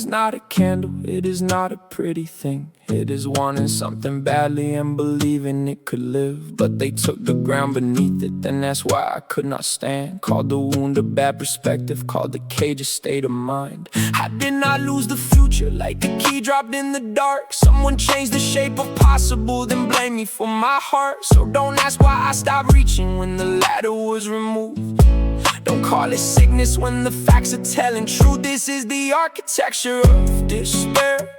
not a candle, it is not a pretty thing. It is wanting something badly and believing it could live. But they took the ground beneath it, and that's why I could not stand. Called the wound a bad perspective, called the cage a state of mind. I did not lose the future like a key dropped in the dark. Someone changed the shape of possible, then blame me for my heart. So don't ask why I stopped reaching when the ladder was removed. Don't call it sickness when the facts are telling truth. This is the architecture of despair.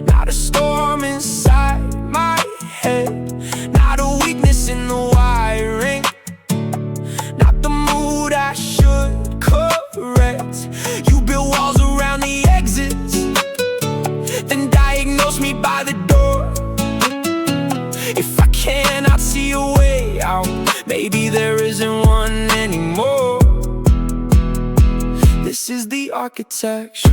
Not a storm inside my head, not a weakness in the wiring, not the mood I should correct. You build walls around the exits, then diagnose me by the door. If I cannot see a way out, maybe there isn't one anymore. This is the architecture.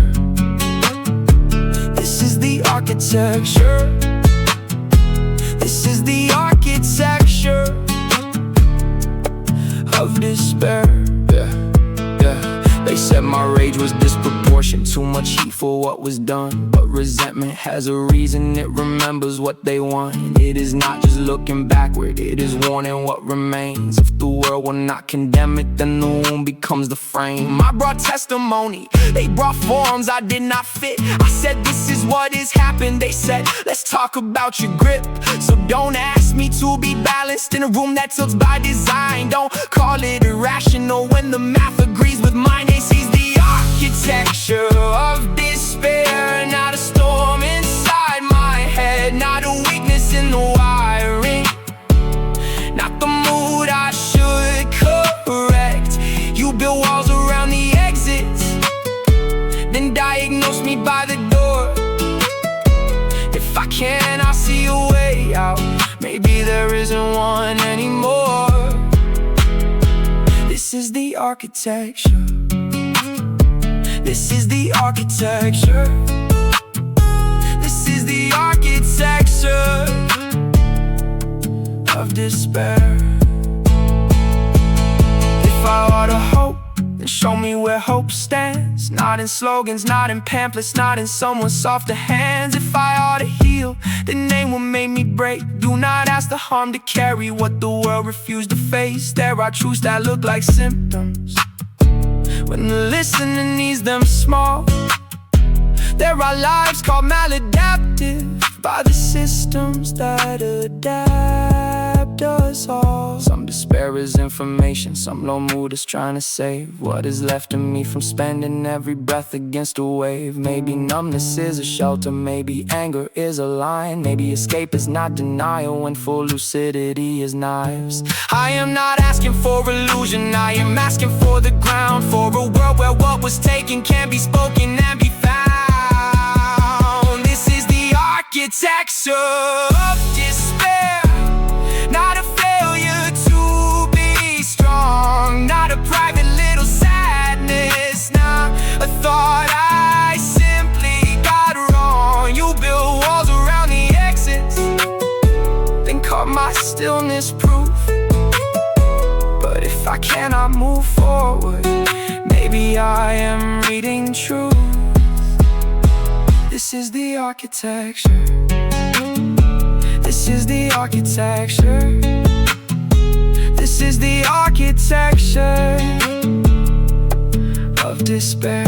This is the architecture. This is the architecture of despair. They said my rage was disproportionate, too much heat for what was done. But resentment has a reason, it remembers what they want. It is not just looking backward, it is warning what remains. If the world will not condemn it, then the wound becomes the frame. I brought testimony, they brought forms I did not fit. I said this is what has happened, they said let's talk about your grip. So don't ask me to be balanced in a room that tilts by design. Don't call it irrational when the math agrees with mine. This is the architecture of despair. Not a storm inside my head, not a weakness in the wiring, not the mood I should correct. You build walls around the exits, then diagnose me by the door. If I cannot see a way out, maybe there isn't one anymore. This is the architecture. This is the architecture. This is the architecture of despair. If I ought to hope, then show me where hope stands. Not in slogans, not in pamphlets, not in someone's softer hands. If I ought to heal, then name what made me break. Do not ask the harm to carry what the world refused to face. There are truths that look like symptoms when the listener needs them small. There are lives called maladaptive by the systems that adapt us all. Some despair is information, some low mood is trying to save what is left of me from spending every breath against a wave. Maybe numbness is a shelter, maybe anger is a line, maybe escape is not denial when full lucidity is knives. I am not asking for illusion, I am asking for the ground, for a world where what was taken can be spoken and be found. This is the architecture of despair. Not a failure to be strong, not a private little sadness, nah, a thought I simply got wrong. You build walls around the exits, then call my stillness proof. But if I cannot move forward, maybe I am reading truth. This is the architecture. This is the architecture. This is the architecture of despair.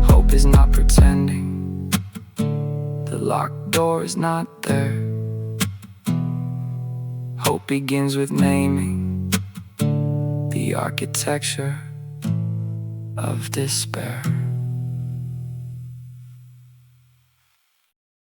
Hope is not pretending, the locked door is not there. Hope begins with naming the architecture of despair.